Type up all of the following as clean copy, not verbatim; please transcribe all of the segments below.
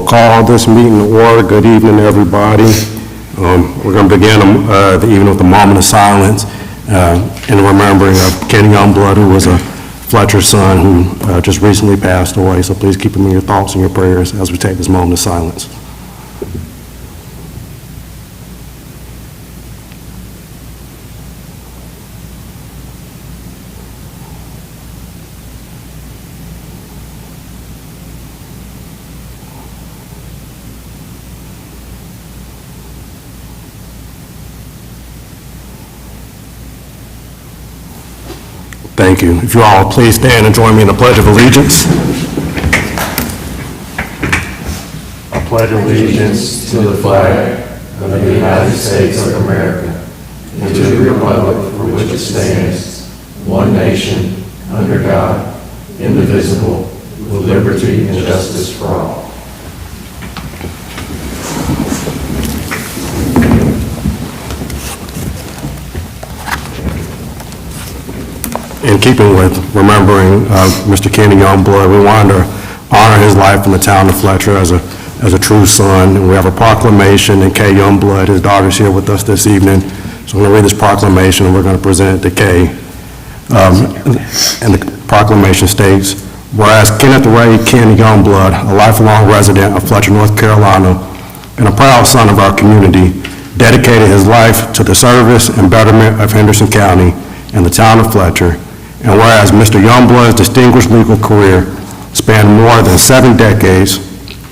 We'll call this meeting to order. Good evening, everybody. We're going to begin the evening with a moment of silence in remembering of Kenny Youngblood, who was a Fletcher son who just recently passed away. So please keep him in your thoughts and your prayers as we take this moment of silence. Thank you. If you all please stand and join me in the Pledge of Allegiance. I pledge allegiance to the flag of the United States of America and to the republic for which it stands, one nation, under God, indivisible, with liberty and justice for all. In keeping with remembering Mr. Kenny Youngblood, we wanted to honor his life in the town of Fletcher as a true son. And we have a proclamation, and Kay Youngblood, his daughter's here with us this evening. So I'm going to read this proclamation, and we're going to present it to Kay. And the proclamation states, whereas Kenneth Ray Kenny Youngblood, a lifelong resident of Fletcher, North Carolina, and a proud son of our community, dedicated his life to the service and betterment of Henderson County and the town of Fletcher. And whereas Mr. Youngblood's distinguished legal career spanned more than 7 decades,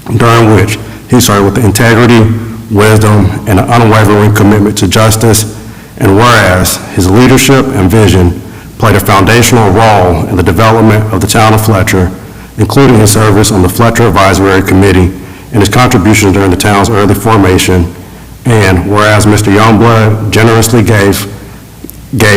during which he served with integrity, wisdom, and an unwavering commitment to justice, and whereas his leadership and vision played a foundational role in the development of the town of Fletcher, including his service on the Fletcher Advisory Committee and his contributions during the town's early formation, and whereas Mr. Youngblood generously gave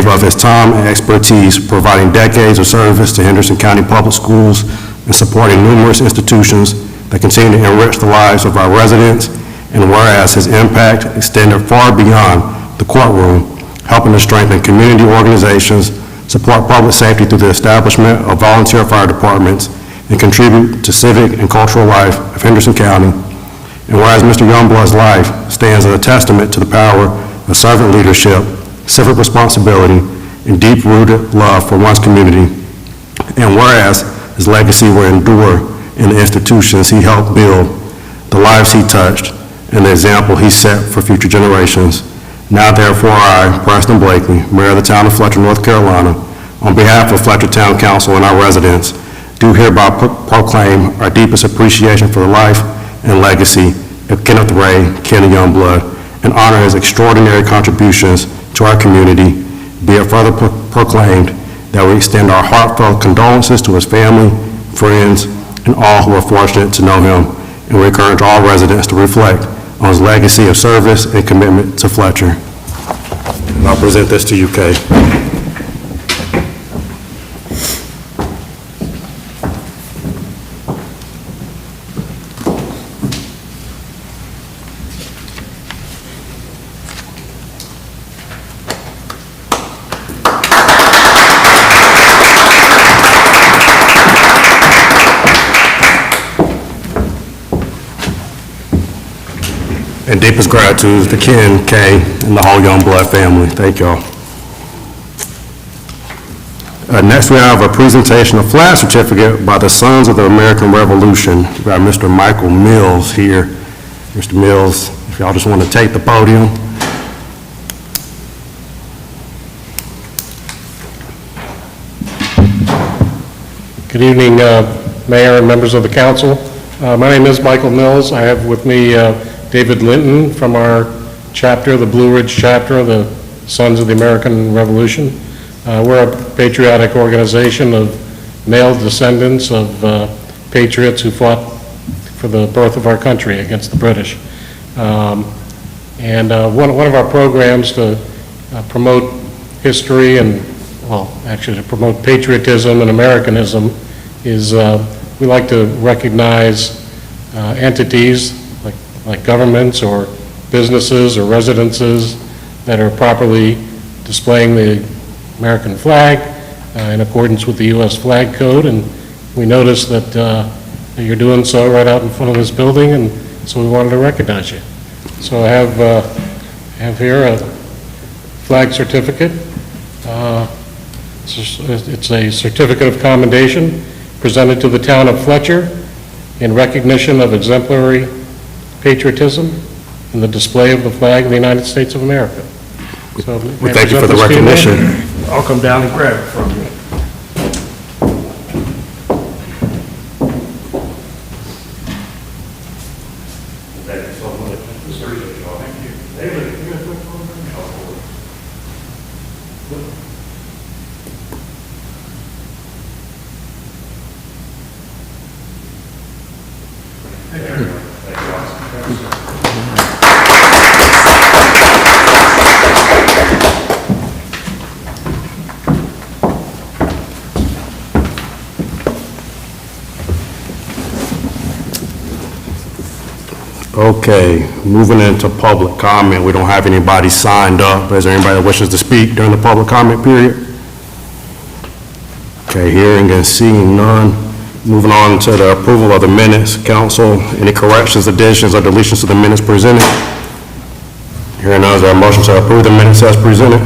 of his time and expertise, providing decades of service to Henderson County Public Schools and supporting numerous institutions that continue to enrich the lives of our residents, and whereas his impact extended far beyond the courtroom, helping to strengthen community organizations, support public safety through the establishment of volunteer fire departments, and contribute to civic and cultural life of Henderson County, and whereas Mr. Youngblood's life stands as a testament to the power of servant leadership, civic responsibility, and deep-rooted love for one's community. And whereas his legacy will endure in the institutions he helped build, the lives he touched, and the example he set for future generations. Now therefore I, Preston Blakely, Mayor of the town of Fletcher, North Carolina, on behalf of Fletcher Town Council and our residents, do hereby proclaim our deepest appreciation for the life and legacy of Kenneth Ray Kenny Youngblood, and honor his extraordinary contributions to our community. Be it further proclaimed that we extend our heartfelt condolences to his family, friends, and all who are fortunate to know him, and we encourage all residents to reflect on his legacy of service and commitment to Fletcher. And I'll present this to you, Kay. And deepest gratitude to Ken, Kay, and the whole Youngblood family. Thank y'all. Next we have a presentation of flag certificate by the Sons of the American Revolution. We got Mr. Michael Mills here. Mr. Mills, if y'all just want to take the podium. Good evening, Mayor and members of the council. My name is Michael Mills. I have with me David Linton from our chapter, the Blue Ridge chapter of the Sons of the American Revolution. We're a patriotic organization of male descendants of patriots who fought for the birth of our country against the British. And one of our programs to promote history and, well, actually to promote patriotism and Americanism is we like to recognize entities like governments or businesses or residences that are properly displaying the American flag in accordance with the U.S. flag code. And we noticed that You're doing so right out in front of this building, and so we wanted to recognize you. So I have here a flag certificate. It's a certificate of commendation presented to the town of Fletcher in recognition of exemplary patriotism and the display of the flag of the United States of America. So, We thank you for the recognition. I'll come down and grab it from you. Thank you so much. Appreciate y'all. Thank you. David, you got a quick photograph? Okay, moving into public comment. We don't have anybody signed up. Is there anybody that wishes to speak during the public comment period? Okay, hearing and seeing none. Moving on to the approval of the minutes. Council, any corrections, additions, or deletions to the minutes presented? Hearing none, is there a motion to approve the minutes as presented?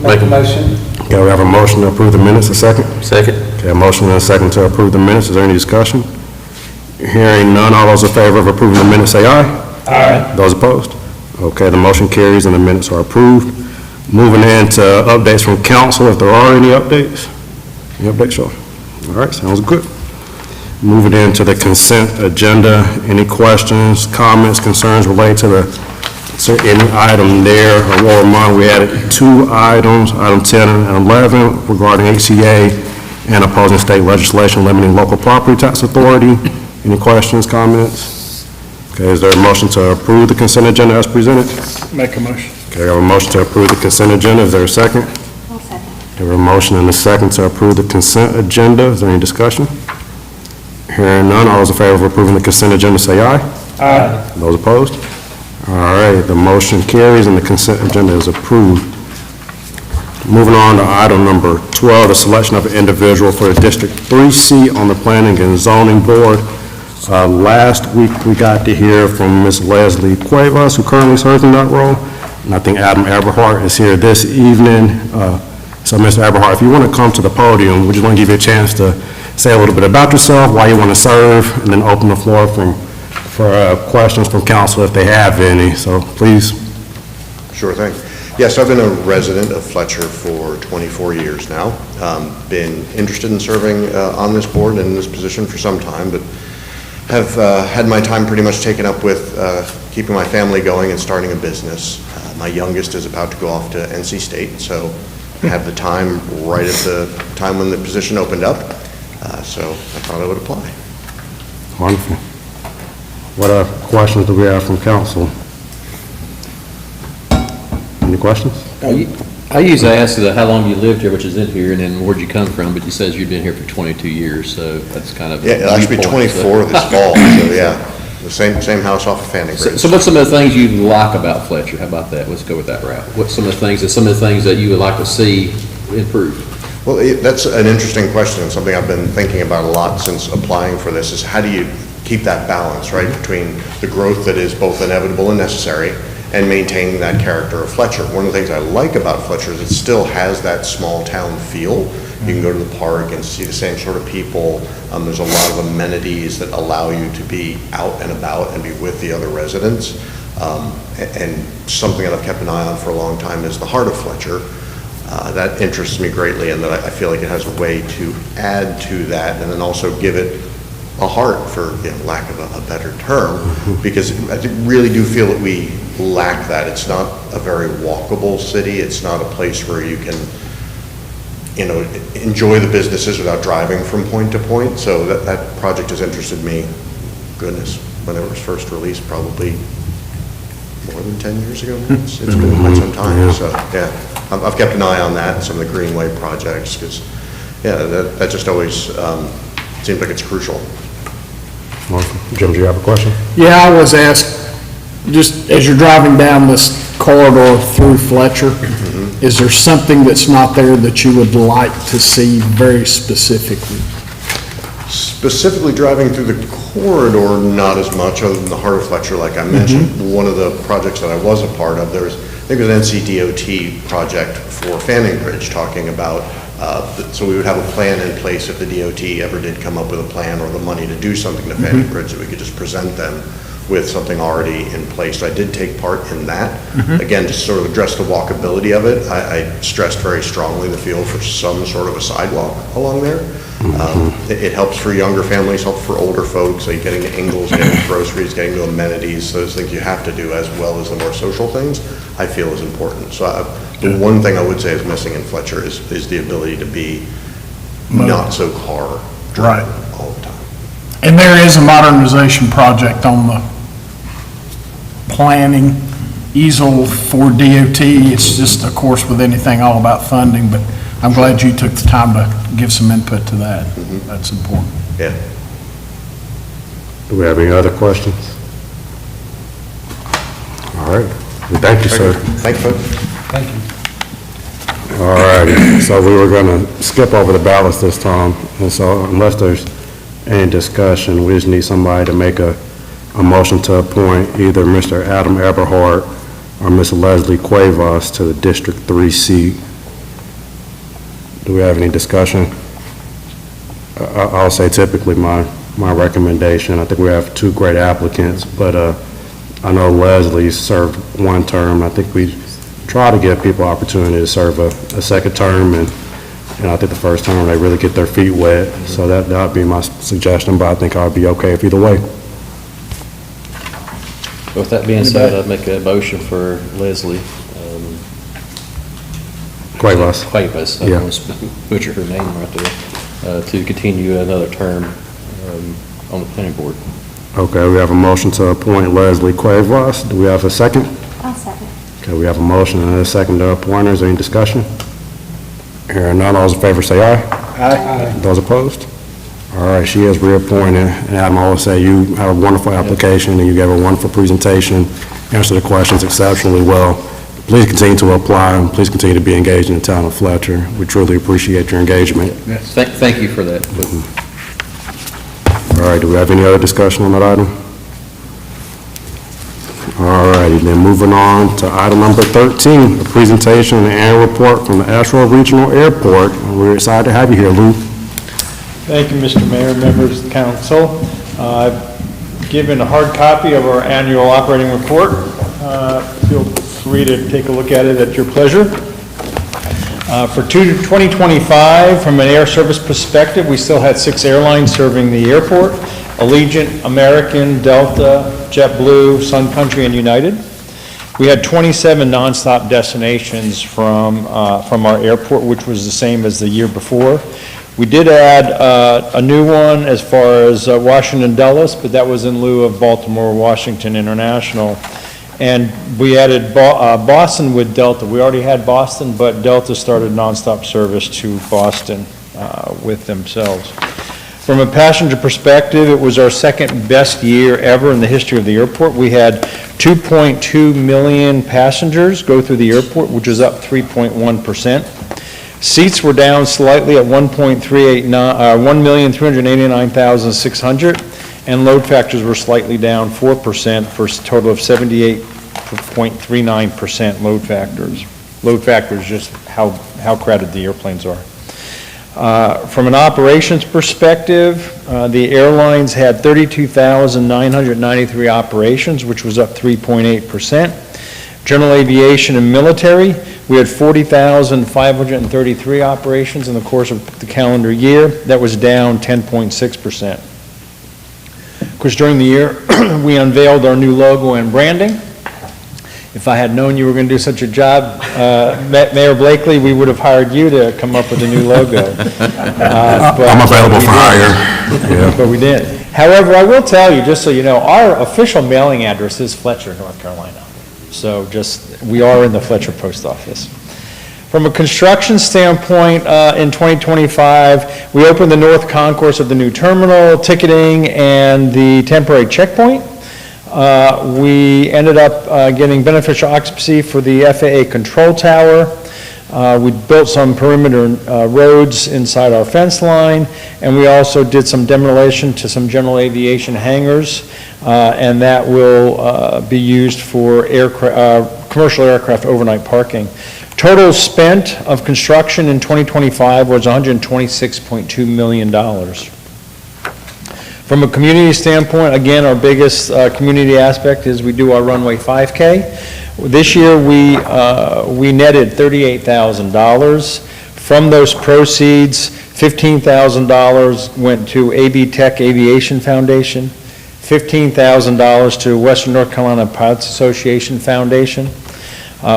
Make a motion. Okay, we have a motion to approve the minutes. A second? Second. Okay, a motion and a second to approve the minutes. Is there any discussion? Hearing none, all those in favor of approving the minutes say aye. Aye. Those opposed? Okay, the motion carries and the minutes are approved. Moving into updates from council, if there are any updates. Any updates, Sean? All right, sounds good. Moving into the consent agenda, any questions, comments, concerns related to any item there? I will remind, we added 2 items, item 10 and 11, regarding HCA and opposing state legislation limiting local property tax authority. Any questions, comments? Okay, is there a motion to approve the consent agenda as presented? Make a motion. Okay, I have a motion to approve the consent agenda. Is there a second? I'll second. There are a motion and a second to approve the consent agenda. Is there any discussion? Hearing none, all those in favor of approving the consent agenda say aye. Aye. Those opposed? All right, the motion carries and the consent agenda is approved. Moving on to item number 12, the selection of an individual for the District 3 seat on the Planning and Zoning Board. Last week, we got to hear from Ms. Leslie Cuevas, who currently serves in that role, and I think Adam Eberhart is here this evening. So, Mr. Eberhart, if you want to come to the podium, we just want to give you a chance to say a little bit about yourself, why you want to serve, and then open the floor for questions from council if they have any. So, please. Sure thing. Yes, I've been a resident of Fletcher for 24 years now. Been interested in serving on this board and in this position for some time, but have had my time pretty much taken up with keeping my family going and starting a business. My youngest is about to go off to NC State, so I have the time right at the time when the position opened up, so I thought I would apply. Wonderful. What questions do we have from council? Any questions? I usually ask how long you lived here, which is in here, and then where'd you come from, but you says you've been here for 22 years, so that's kind of. Yeah, it'll actually be 24 this fall, so yeah, the same house off of Fanning Bridge. So what's some of the things you like about Fletcher? How about that? Let's go with that route. What's some of the things that you would like to see improved? Well, that's an interesting question, and something I've been thinking about a lot since applying for this, is how do you keep that balance, right, between the growth that is both inevitable and necessary, and maintaining that character of Fletcher. One of the things I like about Fletcher is it still has that small town feel. You can go to the park and see the same sort of people. There's a lot of amenities that allow you to be out and about and be with the other residents. And something that I've kept an eye on for a long time is the heart of Fletcher. That interests me greatly, and that I feel like it has a way to add to that and then also give it a heart, for lack of a better term, because I really do feel that we lack that. It's not a very walkable city. It's not a place where you can, enjoy the businesses without driving from point to point. So that project has interested me, goodness, when it was first released, probably more than 10 years ago now. It's been quite some time. So yeah, I've kept an eye on that and some of the Greenway projects, because that just always seems like it's crucial. Jim, do you have a question? Yeah, I was asked, just as you're driving down this corridor through Fletcher, is there something that's not there that you would like to see very specifically? Specifically driving through the corridor, not as much, other than the heart of Fletcher, like I mentioned. One of the projects that I was a part of, there was, I think it was an NCDOT project for Fanning Bridge, talking about, so we would have a plan in place if the DOT ever did come up with a plan or the money to do something to Fanning Bridge, that we could just present them with something already in place. So I did take part in that. Again, just sort of address the walkability of it. I stressed very strongly the field for some sort of a sidewalk along there. It helps for younger families, helps for older folks, like getting to Ingles, getting to groceries, getting to amenities, those things you have to do, as well as the more social things, I feel is important. So the one thing I would say is missing in Fletcher is the ability to be not so car driven all the time. And there is a modernization project on the planning easel for DOT. It's just, of course, with anything, all about funding, but I'm glad you took the time to give some input to that. That's important. Yeah. Do we have any other questions? All right. Well, thank you, sir. Thank you, folks. All righty. So we were going to skip over the ballots this time, and so unless there's any discussion, we just need somebody to make a motion to appoint either Mr. Adam Eberhart or Ms. Leslie Cuevas to the District 3 seat. Do we have any discussion? I'll say typically my recommendation, I think we have two great applicants, but I know Leslie served one term. I think we try to give people opportunity to serve a second term, and I think the first term they really get their feet wet. So that would be my suggestion, but I think I'd be okay if either way. With that being said, I'd make a motion for Leslie Cuevas. Cuevas, I Yeah. almost butchered her name right there, to continue another term on the planning board. Okay, we have a motion to appoint Leslie Cuevas. Do we have a second? I'll second. Okay, we have a motion and a second to appoint her. Is there any discussion? Hearing none, all those in favor say aye. Aye. Those opposed? All right, she is reappointed. And Adam, I always say you have a wonderful application and you gave a wonderful presentation, answered the questions exceptionally well. Please continue to apply and please continue to be engaged in the town of Fletcher. We truly appreciate your engagement. Thank you for that. All right, do we have any other discussion on that item? All righty, then moving on to item number 13, a presentation and annual report from the Asheville Regional Airport. And we're excited to have you here, Lou. Thank you, Mr. Mayor, members of the council. I've given a hard copy of our annual operating report. Feel free to take a look at it at your pleasure. For 2025, from an air service perspective, we still had 6 airlines serving the airport: Allegiant, American, Delta, JetBlue, Sun Country, and United. We had 27 nonstop destinations from our airport, which was the same as the year before. We did add a new one as far as Washington Dulles, but that was in lieu of Baltimore Washington International. And we added Boston with Delta. We already had Boston, but Delta started nonstop service to Boston with themselves. From a passenger perspective, it was our second best year ever in the history of the airport. We had 2.2 million passengers go through the airport, which is up 3.1%. Seats were down slightly at 1,389,600, and load factors were slightly down 4% for a total of 78.39% load factors. Load factors, just how crowded the airplanes are. From an operations perspective, the airlines had 32,993 operations, which was up 3.8%. General aviation and military, we had 40,533 operations in the course of the calendar year. That was down 10.6%. Of course, during the year, we unveiled our new logo and branding. If I had known you were going to do such a job, Mayor Blakely, we would have hired you to come up with a new logo. I'm available for hire. Yeah. But we did. However, I will tell you, just so you know, our official mailing address is Fletcher, North Carolina. So we are in the Fletcher Post Office. From a construction standpoint, in 2025, we opened the north concourse of the new terminal, ticketing, and the temporary checkpoint. We ended up getting beneficial occupancy for the FAA control tower. We built some perimeter roads inside our fence line, and we also did some demolition to some general aviation hangars, and that will be used for commercial aircraft overnight parking. Total spent of construction in 2025 was $126.2 million. From a community standpoint, again, our biggest community aspect is we do our Runway 5K. This year, we netted $38,000. From those proceeds, $15,000 went to AB Tech Aviation Foundation, $15,000 to Western North Carolina Pilots Association Foundation.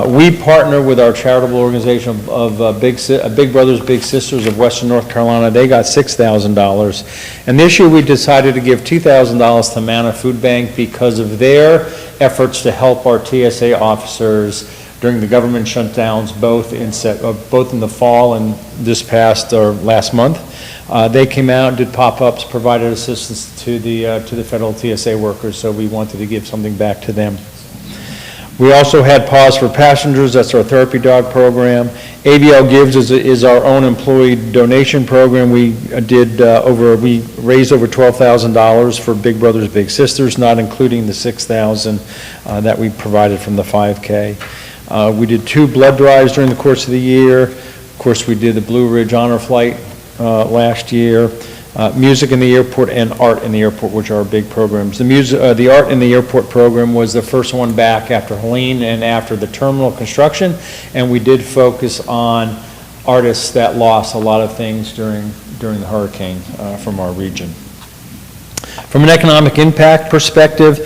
We partner with our charitable organization of Big Brothers Big Sisters of Western North Carolina. They got $6,000. And this year we decided to give $2,000 to Manna Food Bank because of their efforts to help our TSA officers during the government shutdowns, both in the fall and this past or last month. They came out, did pop-ups, provided assistance to the federal TSA workers, so we wanted to give something back to them. We also had Pause for Passengers, that's our therapy dog program. ABL Gives is our own employee donation program. We raised over $12,000 for Big Brothers Big Sisters, not including the $6,000 that we provided from the 5K. We did 2 blood drives during the course of the year. Of course, we did the Blue Ridge Honor Flight last year. Music in the Airport and Art in the Airport, which are our big programs. The Art in the Airport program was the first one back after Helene and after the terminal construction, and we did focus on artists that lost a lot of things during the hurricane from our region. From an economic impact perspective,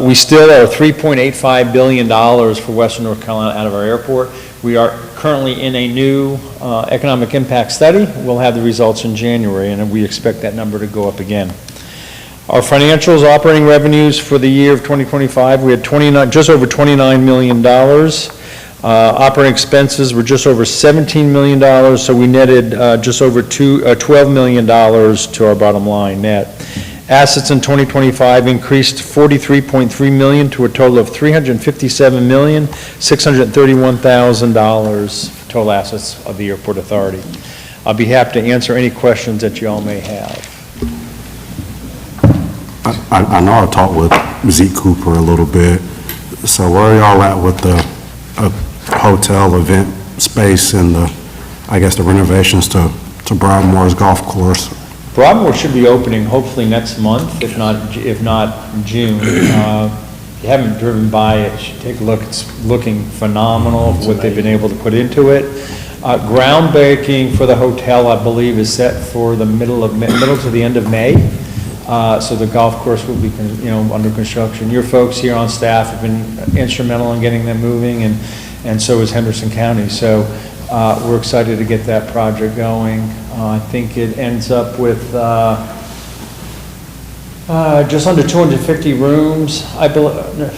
we still are $3.85 billion for Western North Carolina out of our airport. We are currently in a new economic impact study. We'll have the results in January, and we expect that number to go up again. Our financials, operating revenues for the year of 2025, we had just over $29 million. Operating expenses were just over $17 million, so we netted just over $12 million to our bottom line net. Assets in 2025 increased $43.3 million to a total of $357,631,000 total assets of the Airport Authority. I'll be happy to answer any questions that you all may have. I know I talked with Zeke Cooper a little bit, so where are y'all at with the hotel event space and the renovations to Broadmoor's golf course? Broadmoor should be opening hopefully next month, if not June. If you haven't driven by it, you should take a look. It's looking phenomenal, what they've been able to put into it. Groundbreaking for the hotel, I believe, is set for the middle to the end of May. So the golf course will be, under construction. Your folks here on staff have been instrumental in getting them moving, and so is Henderson County. So we're excited to get that project going. I think it ends up with just under 250 rooms, I believe.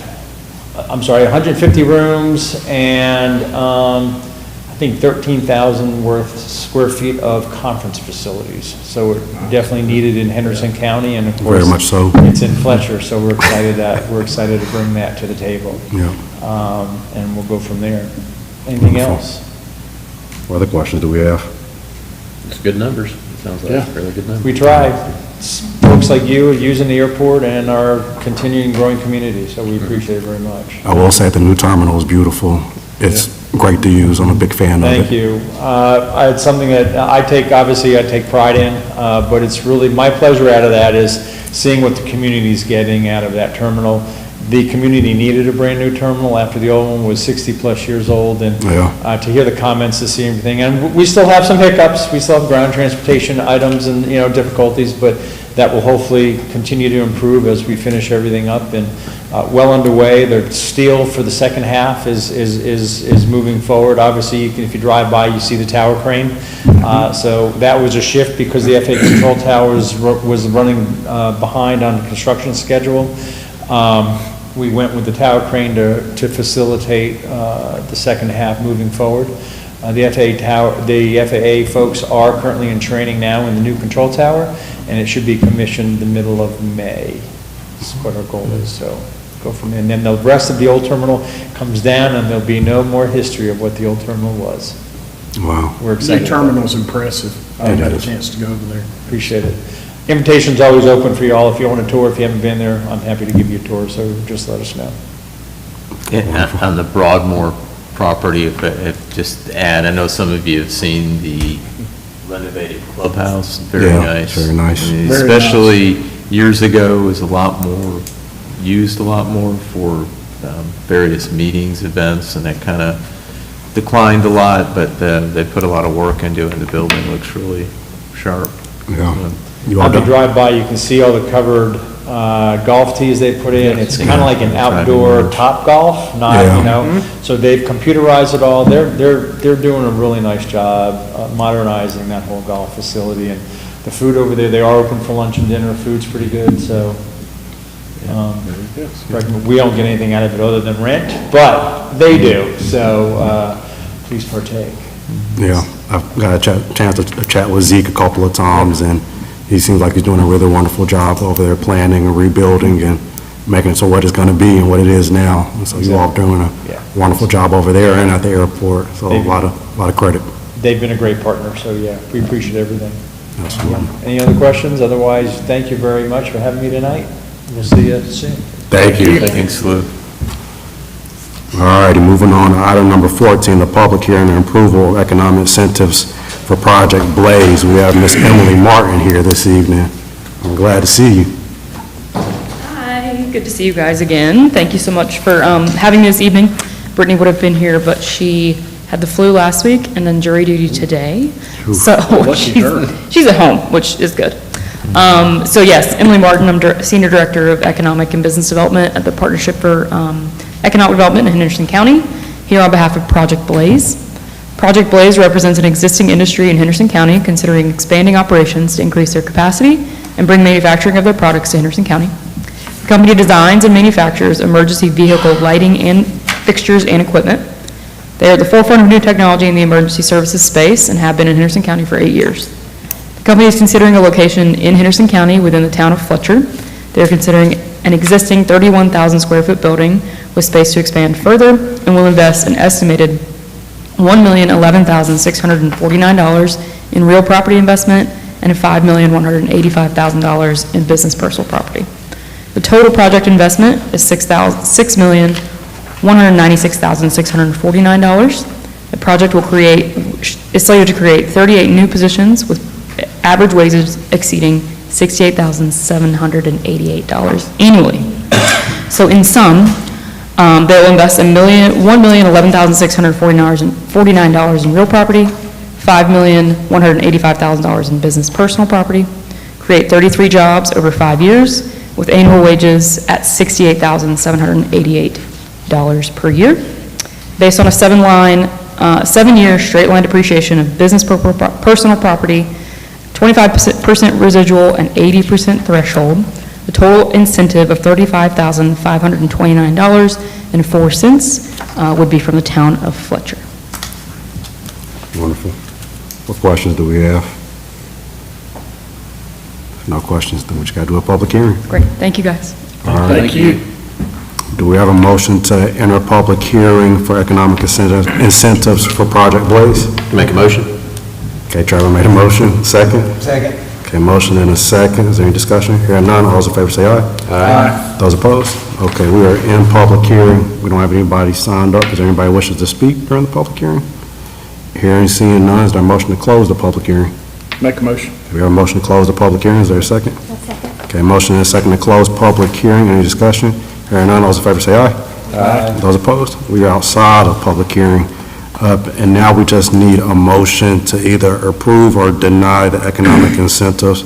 I'm sorry, 150 rooms, and I think 13,000 worth square feet of conference facilities. So we're definitely needed in Henderson County, and of course, Very much so. it's in Fletcher. So we're excited to bring that to the table. Yeah. And we'll go from there. Anything else? What other questions do we have? It's good numbers. It sounds like really good numbers. We tried. It's folks like you are using the airport and our continuing growing community, so we appreciate it very much. I will say the new terminal is beautiful. It's great to use. I'm a big fan of it. Thank you. It's something that I take pride in, but it's really my pleasure out of that is seeing what the community's getting out of that terminal. The community needed a brand-new terminal after the old one was 60-plus years old, and to hear the comments, to see everything. And we still have some hiccups. We still have ground transportation items and, difficulties, but that will hopefully continue to improve as we finish everything up and well underway. The steel for the second half is moving forward. Obviously, if you drive by, you see the tower crane. So that was a shift because the FAA control tower was running behind on the construction schedule. We went with the tower crane to facilitate the second half moving forward. The FAA folks are currently in training now in the new control tower, and it should be commissioned the middle of May. That's what our goal is. So go from there. And then the rest of the old terminal comes down, and there'll be no more history of what the old terminal was. Wow. We're New excited. terminal's impressive. I It had a is. chance to go over there. Appreciate it. Invitation's always open for you all. If you want a tour, if you haven't been there, I'm happy to give you a tour, so just let us know. On the Broadmoor property, if just to add, I know some of you have seen the renovated clubhouse, very Yeah, nice. very nice. I mean, Very Especially years ago, it was a lot more, used a lot more for various meetings, events, and that kind of declined a lot, but they put a lot of work into it, and the building looks really sharp. Yeah. You all On the done? drive-by, you can see all the covered golf tees they put in. It's kind of like an outdoor Top Golf, not, Yeah. you know, so they've computerized it all. They're doing a really nice job modernizing that whole golf facility. And the food over there, they are open for lunch and dinner. Food's pretty good, so. We don't get anything out of it other than rent, but they do, so please partake. Yeah, I've got a chance to chat with Zeke a couple of times, and he seems like he's doing a really wonderful job over there planning and rebuilding and making it so what it's going to be and what it is now. And so you all are doing Yeah. a wonderful job over there and at the airport, so a Thank you. lot of credit. They've been a great partner, so yeah, we appreciate everything. Absolutely. Any other questions? Otherwise, thank you very much for having me tonight. We'll see you soon. Thank you. Thanks, Lou. All righty, moving on to item number 14, the public hearing and approval of economic incentives for Project Blaze. We have Miss Emily Martin here this evening. I'm glad to see you. Hi, good to see you guys again. Thank you so much for having me this evening. Brittany would have been here, but she had the flu last week and then jury duty today. So she's at home, which is good. So yes, Emily Martin, I'm Senior Director of Economic and Business Development at the Partnership for Economic Development in Henderson County, here on behalf of Project Blaze. Project Blaze represents an existing industry in Henderson County considering expanding operations to increase their capacity and bring manufacturing of their products to Henderson County. The company designs and manufactures emergency vehicle lighting and fixtures and equipment. They are at the forefront of new technology in the emergency services space and have been in Henderson County for 8 years. The company is considering a location in Henderson County within the town of Fletcher. They're considering an existing 31,000 square foot building with space to expand further and will invest an estimated $1,011,649 in real property investment and $5,185,000 in business personal property. The total project investment is $6,196,649. The project is slated to create 38 new positions with average wages exceeding $68,788 annually. So in sum, they will invest $1,011,649 in real property, $5,185,000 in business personal property, create 33 jobs over 5 years with annual wages at $68,788 per year, based on a 7-year straight line depreciation of business personal property, 25% residual and 80% threshold. The total incentive of $35,529.04 would be from the town of Fletcher. Wonderful. What questions do we have? If no questions, then we just got to do a public hearing. Great, thank you guys. All right. Thank you. Do we have a motion to enter a public hearing for economic incentives for Project Blaze? Make a motion? Okay, Trevor made a motion. Second? Second. Okay, motion and a second. Is there any discussion? Hearing none, all those in favor say aye. Aye. Those opposed? Okay, we are in public hearing. We don't have anybody signed up. Is there anybody wishes to speak during the public hearing? Hearing, seeing none, is there a motion to close the public hearing? Make a motion. Do we have a motion to close the public hearing? Is there a second? Okay, motion and a second to close public hearing. Any discussion? Hearing none, all those in favor say aye. Aye. Those opposed? We are outside of public hearing. And now we just need a motion to either approve or deny the economic incentives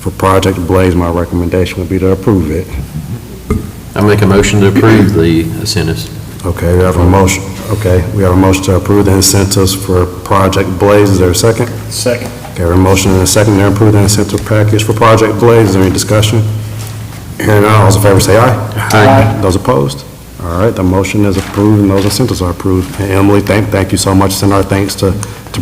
for Project Blaze. My recommendation would be to approve it. I make a motion to approve the incentives. Okay, we have a motion. Okay, we have a motion to approve the incentives for Project Blaze. Is there a second? Second. Okay, we have a motion and a second to approve the incentive package for Project Blaze. Is there any discussion? Hearing none, all those in favor say aye. Aye. Those opposed? All right, the motion is approved and those incentives are approved. And Emily, thank you so much. Send our thanks to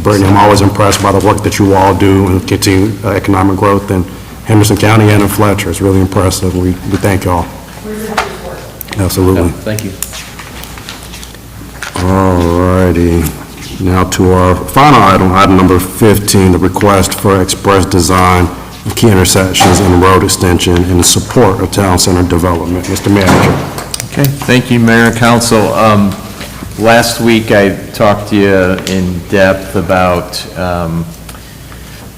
Brittany. I'm always impressed by the work that you all do and continue economic growth in Henderson County and in Fletcher. It's really impressive. We thank y'all. Absolutely. Thank you. All righty. Now to our final item, item number 15, the request for express design of key intersections and road extension in support of town center development. Mr. Manager. Okay, thank you, Mayor and Council. Last week, I talked to you in depth about,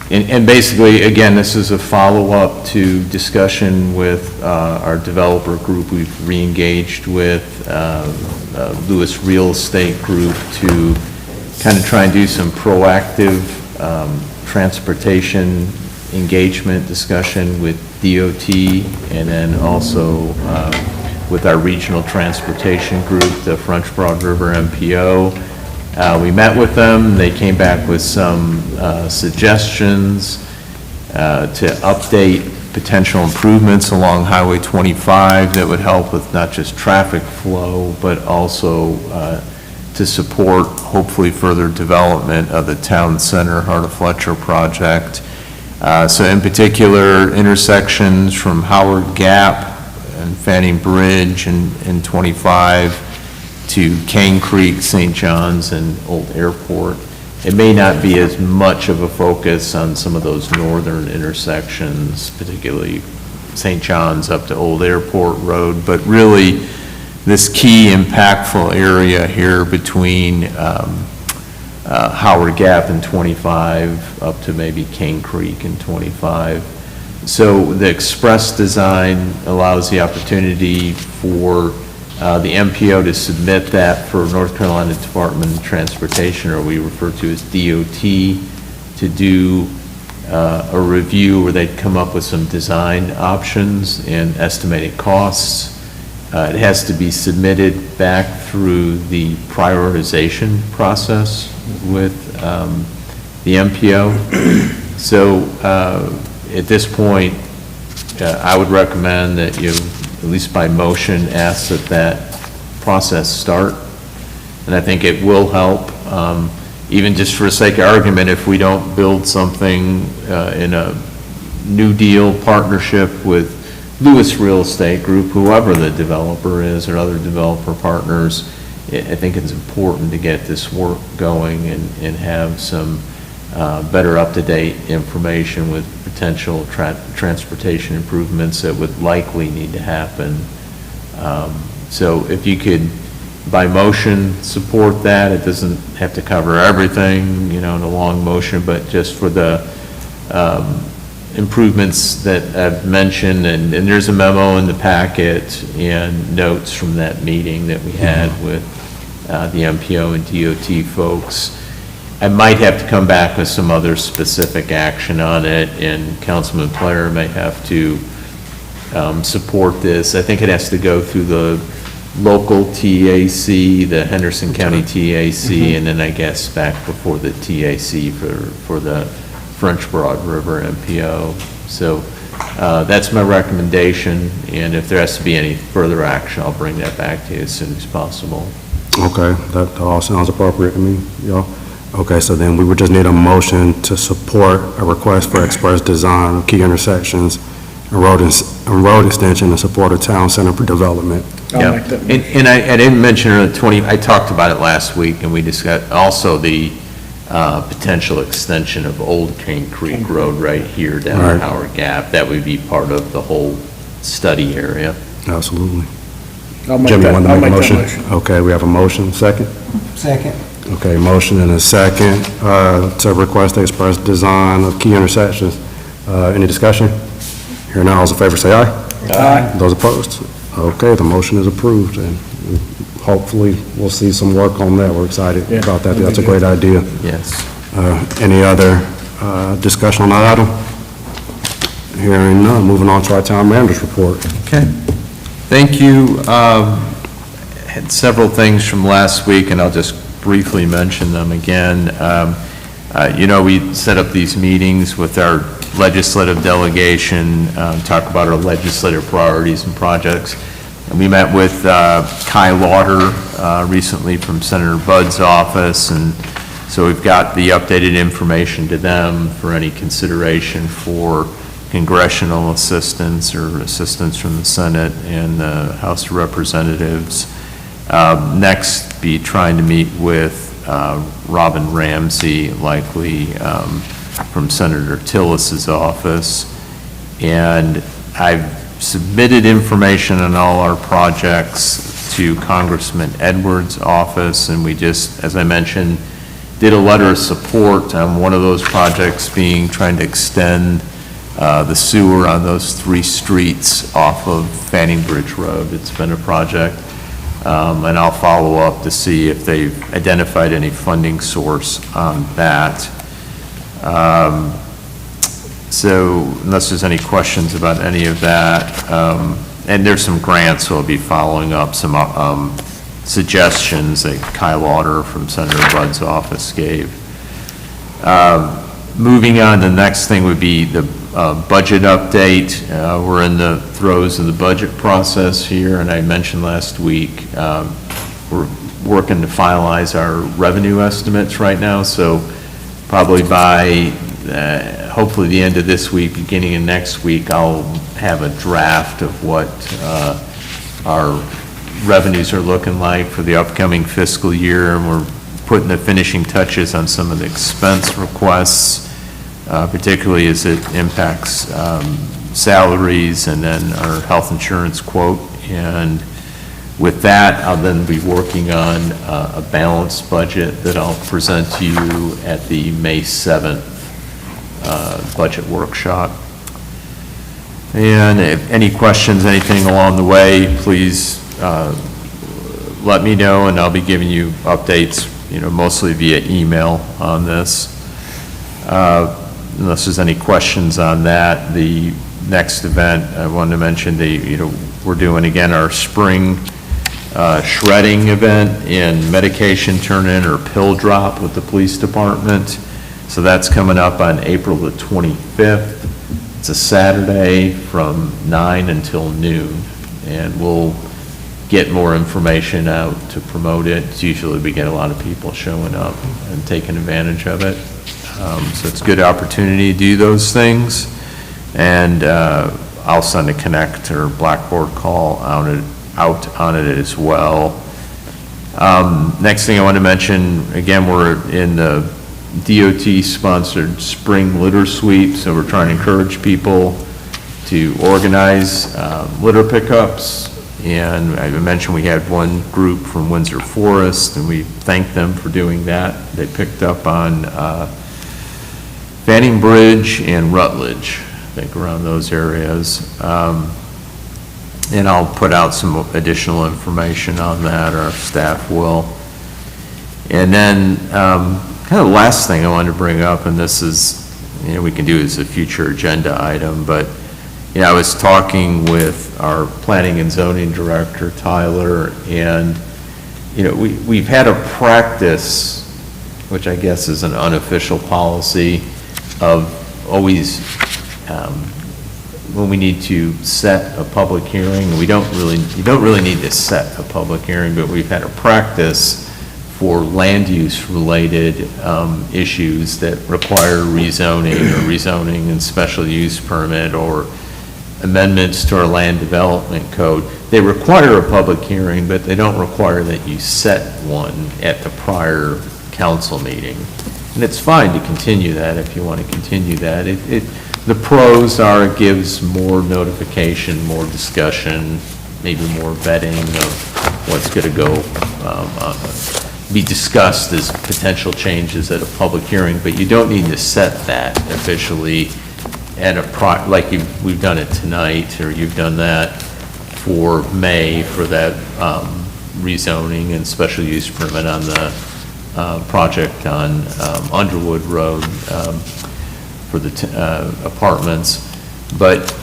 and basically, again, this is a follow-up to discussion with our developer group we've re-engaged with, Lewis Real Estate Group, to kind of try and do some proactive transportation engagement discussion with DOT, and then also with our regional transportation group, the French Broad River MPO. We met with them. They came back with some suggestions to update potential improvements along Highway 25 that would help with not just traffic flow, but also to support hopefully further development of the Town Center Heart of Fletcher project. So in particular, intersections from Howard Gap and Fanning Bridge and 25 to Cane Creek, St. John's, and Old Airport. It may not be as much of a focus on some of those northern intersections, particularly St. John's up to Old Airport Road, but really this key impactful area here between Howard Gap and 25 up to maybe Cane Creek and 25. So the express design allows the opportunity for the MPO to submit that for North Carolina Department of Transportation, or we refer to as DOT, to do a review where they'd come up with some design options and estimated costs. It has to be submitted back through the prioritization process with the MPO. So at this point, I would recommend that you, at least by motion, ask that that process start. And I think it will help, even just for the sake of argument, if we don't build something in a New Deal partnership with Lewis Real Estate Group, whoever the developer is, or other developer partners, I think it's important to get this work going and have some better up-to-date information with potential transportation improvements that would likely need to happen. So if you could, by motion, support that, it doesn't have to cover everything, in a long motion, but just for the improvements that I've mentioned, and there's a memo in the packet and notes from that meeting that we had with the MPO and DOT folks. I might have to come back with some other specific action on it, and Councilman Player may have to support this. I think it has to go through the local TAC, the Henderson County TAC, and then I guess back before the TAC for the French Broad River MPO. So that's my recommendation, and if there has to be any further action, I'll bring that back to you as soon as possible. Okay, that all sounds appropriate to me, y'all. Okay, so then we would just need a motion to support a request for express design of key intersections and road extension in support of town center development. I'll make that motion. And I didn't mention I talked about it last week, and we discussed also the potential extension of Old Cane Creek Road right here down Right. at Howard Gap. That would be part of the whole study area. Absolutely. I'll make Jimmy, that, want to I'll make a make that motion? motion. Okay, we have a motion, second? Second. Okay, motion and a second to request the express design of key intersections. Any discussion? Here now, all those in favor say aye. Aye. Those opposed? Okay, the motion is approved, and hopefully we'll see some work on that. We're excited Yeah, about that. that'd That's a be great idea. Yes. Any other discussion on that item? Hearing none, moving on to our town manager's report. Okay. Thank you. Had several things from last week, and I'll just briefly mention them again. We set up these meetings with our legislative delegation, talk about our legislative priorities and projects. And we met with Kai Lauder recently from Senator Budd's office, and so we've got the updated information to them for any consideration for congressional assistance or assistance from the Senate and the House of Representatives. Next, be trying to meet with Robin Ramsey, likely from Senator Tillis's office. And I've submitted information on all our projects to Congressman Edwards' office, and we just, as I mentioned, did a letter of support on one of those projects being trying to extend the sewer on those 3 streets off of Fanning Bridge Road. It's been a project, and I'll follow up to see if they've identified any funding source on that. So unless there's any questions about any of that, and there's some grants, so I'll be following up some suggestions that Kyle Lauder from Senator Budd's office gave. Moving on, the next thing would be the budget update. We're in the throes of the budget process here, and I mentioned last week, we're working to finalize our revenue estimates right now, so probably by hopefully the end of this week, beginning of next week, I'll have a draft of what our revenues are looking like for the upcoming fiscal year, and we're putting the finishing touches on some of the expense requests, particularly as it impacts salaries and then our health insurance quote. And with that, I'll then be working on a balanced budget that I'll present to you at the May 7th budget workshop. And if any questions, anything along the way, please let me know, and I'll be giving you updates, mostly via email on this. Unless there's any questions on that, the next event I wanted to mention, we're doing again our spring shredding event in medication turn-in or pill drop with the police department. So that's coming up on April the 25th. It's a Saturday from 9 until noon, and we'll get more information out to promote it. It's usually we get a lot of people showing up and taking advantage of it. So it's a good opportunity to do those things. And I'll send a Connect or Blackboard call out on it as well. Next thing I want to mention, again, we're in the DOT-sponsored spring litter sweep, so we're trying to encourage people to organize litter pickups. And I mentioned we had one group from Windsor Forest, and we thanked them for doing that. They picked up on Fanning Bridge and Rutledge, I think around those areas. And I'll put out some additional information on that, our staff will. And then kind of the last thing I wanted to bring up, and this is, we can do as a future agenda item, but I was talking with our planning and zoning director, Tyler, and we've had a practice, which I guess is an unofficial policy, of always when we need to set a public hearing, you don't really need to set a public hearing, but we've had a practice for land use related issues that require rezoning and special use permit or amendments to our land development code. They require a public hearing, but they don't require that you set one at the prior council meeting. And it's fine to continue that if you want to continue that. The pros are it gives more notification, more discussion, maybe more vetting of what's going to go be discussed as potential changes at a public hearing, but you don't need to set that officially at like we've done it tonight, or you've done that for May for that rezoning and special use permit on the project on Underwood Road for the apartments. But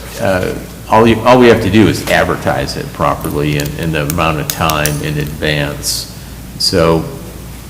all we have to do is advertise it properly in the amount of time in advance. So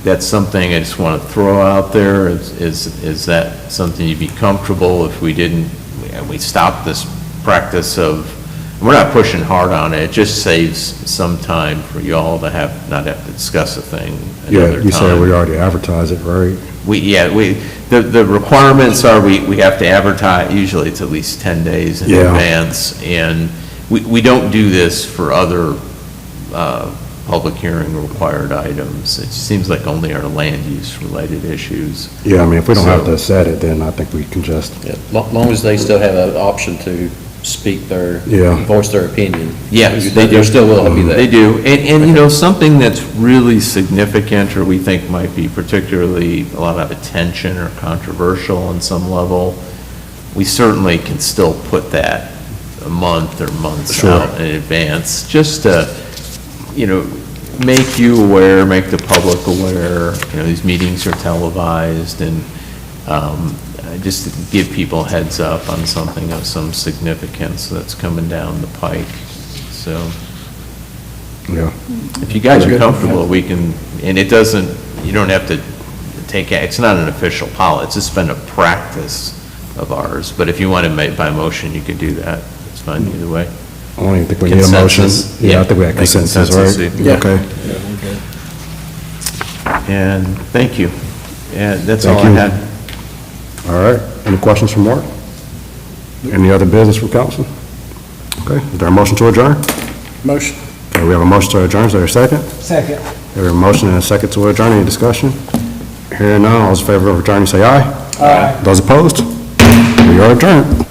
that's something I just want to throw out there. Is that something you'd be comfortable if we stopped this practice of, we're not pushing hard on it, it just saves some time for you all to not have to discuss a thing another time. You said we already advertised it, right? The requirements are we have to advertise, usually it's at least 10 days in advance, and we don't do this for other public hearing required items. It seems like only our land use related issues. Yeah, I mean, if we don't have So- to set it, then I think we can just, Yeah, long as they still have an option to speak Yeah. voice their opinion. Yes, they do. There still will be that. They do. And, you know, something that's really significant, or we think might be particularly a lot of attention or controversial on some level, we certainly can still put that a month or months Sure. out in advance, just to, you know, make you aware, make the public aware, you know, these meetings are televised, and just to give people a heads up on something of some significance that's coming down the pike. So yeah. if you guys are comfortable, we can, and it doesn't, you don't have to take, it's not an official policy, it's just been a practice of ours, but if you want to make by motion, you can do that. It's fine either way. I don't even think we need a motion. Consensus? Yeah, I think we have Make consensus, right? consensus, yeah. Okay. And thank you. And that's all I Thank you. had. All right. Any questions from Mark? Any other business from council? Okay. Is there a motion to adjourn? Motion. Okay, we have a motion to adjourn. Is there a second? Second. We have a motion and a second to adjourn. Any discussion? Hearing none, all those in favor of adjourning, say aye. Aye. Those opposed? We are adjourned.